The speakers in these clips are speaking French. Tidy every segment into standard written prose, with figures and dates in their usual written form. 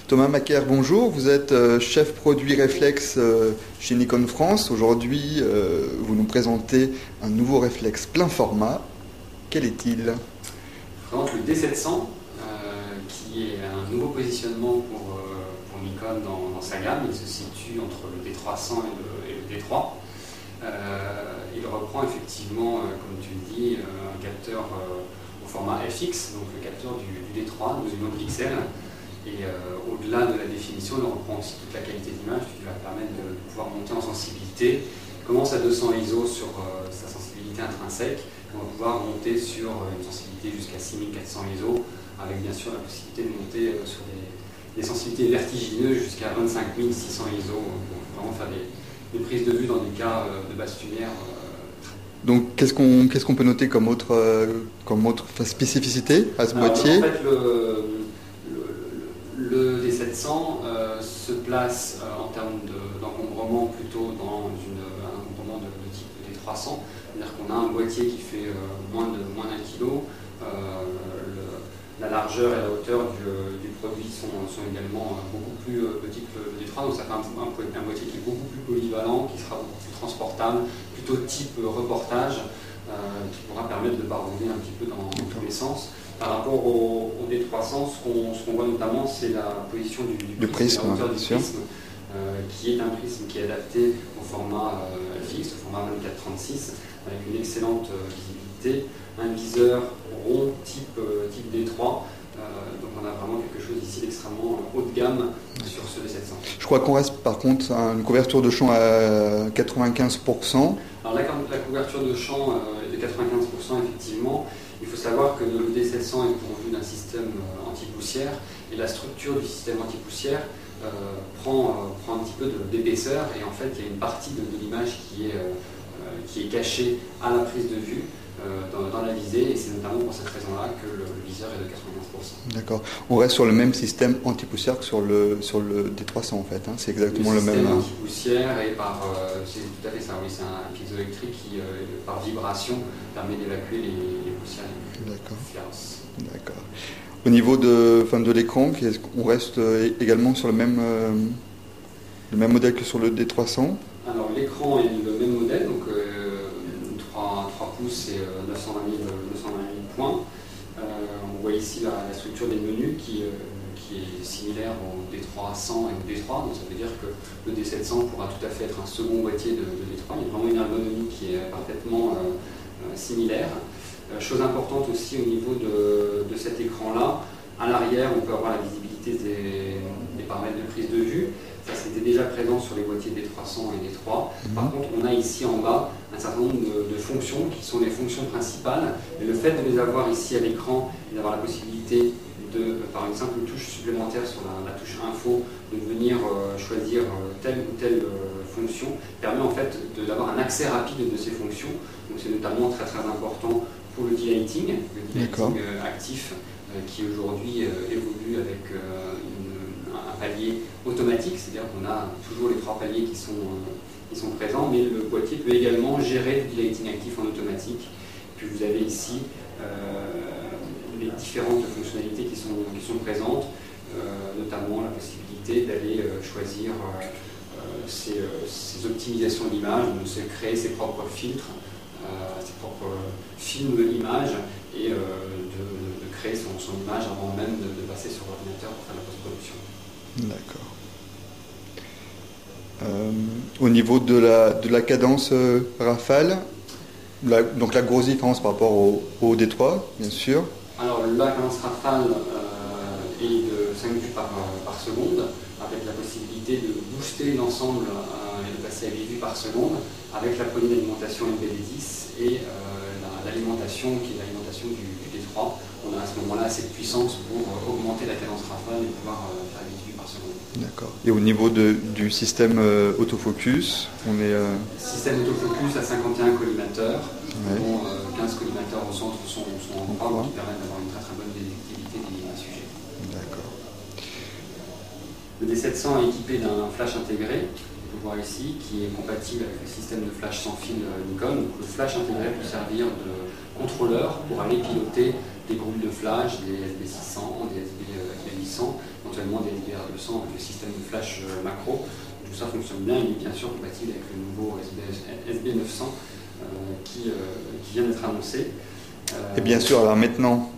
Thomas Macaire, bonjour. Vous êtes chef produit réflexe chez Nikon France. Aujourd'hui, vous nous présentez un nouveau réflexe plein format. Quel est-il ? Je présente le D700, qui est un nouveau positionnement pour Nikon dans sa gamme. Il se situe entre le D300 et le D3. Il reprend effectivement, comme tu le dis, un capteur au format FX, donc le capteur du D3, 12 millions de pixels. Et au-delà de la définition, il reprend aussi toute la qualité d'image, qui va permettre de pouvoir monter en sensibilité. Il commence à 200 ISO sur sa sensibilité intrinsèque. On va pouvoir monter sur une sensibilité jusqu'à 6400 ISO, avec bien sûr la possibilité de monter sur des sensibilités vertigineuses jusqu'à 25600 ISO, pour vraiment faire des prises de vue dans des cas de basse lumière. Donc qu'est-ce qu'on peut noter comme autre spécificité à ce boîtier ? En fait, le D700 se place en termes d'encombrement plutôt dans un encombrement de type D300, c'est-à-dire qu'on a un boîtier qui fait moins d'un kilo. La largeur et la hauteur du produit sont également beaucoup plus petites que le D3, donc ça fait un boîtier qui est beaucoup plus polyvalent, qui sera beaucoup plus transportable, plutôt type reportage, qui pourra permettre de barouder un petit peu dans tous les sens. Par rapport au D300, ce qu'on voit notamment, c'est la position du prisme, la hauteur du prisme, qui est un prisme qui est adapté au format fixe, au format 24-36, avec une excellente visibilité, un viseur rond type D3. Donc on a vraiment quelque chose ici d'extrêmement haut de gamme sur ce D700. Je crois qu'on reste par contre à une couverture de champ à 95%. Alors la couverture de champ est de 95% effectivement. Il faut savoir que le D700 est pourvu d'un système anti-poussière et la structure du système anti-poussière prend un petit peu d'épaisseur et en fait il y a une partie de l'image qui est cachée à la prise de vue dans la visée et c'est notamment pour cette raison-là que le viseur est de 95%. D'accord. On reste sur le même système anti-poussière que sur le D300 en fait. Hein. C'est exactement le même. Le système anti-poussière et c'est tout à fait ça. Oui, c'est un piezoélectrique qui par vibration permet d'évacuer les poussières. D'accord. Féroces. D'accord. Au niveau de l'écran, on reste également sur le même modèle que sur le D300. Alors l'écran est le même modèle, donc 3 pouces et 920 000 points. On voit ici la structure des menus qui est similaire au D300 et au D3, donc ça veut dire que le D700 pourra tout à fait être un second boîtier de D3. Il y a vraiment une ergonomie qui est parfaitement similaire. Chose importante aussi au niveau de cet écran-là, à l'arrière on peut avoir la visibilité des paramètres de prise de vue. Ça c'était déjà présent sur les boîtiers D300 et D3. Par contre on a ici en bas un certain nombre de fonctions qui sont les fonctions principales. Et le fait de les avoir ici à l'écran et d'avoir la possibilité par une simple touche supplémentaire sur la touche info, de venir choisir telle ou telle fonction, permet en fait d'avoir un accès rapide de ces fonctions. Donc c'est notamment très très important pour le D-Lighting, actif, qui aujourd'hui évolue avec un palier automatique, c'est-à-dire qu'on a toujours les 3 paliers qui sont présents, mais le boîtier peut également gérer du D-Lighting actif en automatique. Puis vous avez ici les différentes fonctionnalités qui sont présentes, notamment la possibilité d'aller choisir ces optimisations d'image, de créer ses propres filtres, ses propres films de l'image et de créer son image avant même de passer sur l'ordinateur pour faire la post-production. D'accord. Au niveau de la cadence rafale, donc la grosse différence par rapport au D3, bien sûr. Alors la cadence rafale est de 5 vues par seconde, avec la possibilité de booster l'ensemble et de passer à 8 vues par seconde, avec la poignée d'alimentation MPD10 et l'alimentation qui est l'alimentation du D3. On a à ce moment-là assez de puissance pour augmenter la cadence rafale et pouvoir faire 8 vues par seconde. D'accord. Et au niveau du système autofocus, on est... Système autofocus à 51 collimateurs, dont 15 collimateurs au centre sont en croix, qui permettent d'avoir une très très bonne détectivité des sujets. D'accord. Le D700 est équipé d'un flash intégré, on peut voir ici, qui est compatible avec le système de flash sans fil Nikon. Donc, le flash intégré peut servir de contrôleur pour aller piloter des groupes de flash, des SB600, des SB800, éventuellement des DR200 avec le système de flash macro. Tout ça fonctionne bien, il est bien sûr compatible avec le nouveau SB900 qui vient d'être annoncé. Et bien sûr, alors maintenant,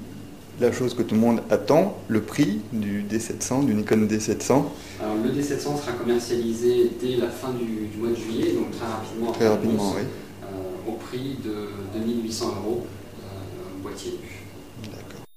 la chose que tout le monde attend, le prix du D700, du Nikon D700. Alors, le D700 sera commercialisé dès la fin du mois de juillet, donc très rapidement. Très rapidement, oui. Au prix de 2800 € boîtier nu. D'accord.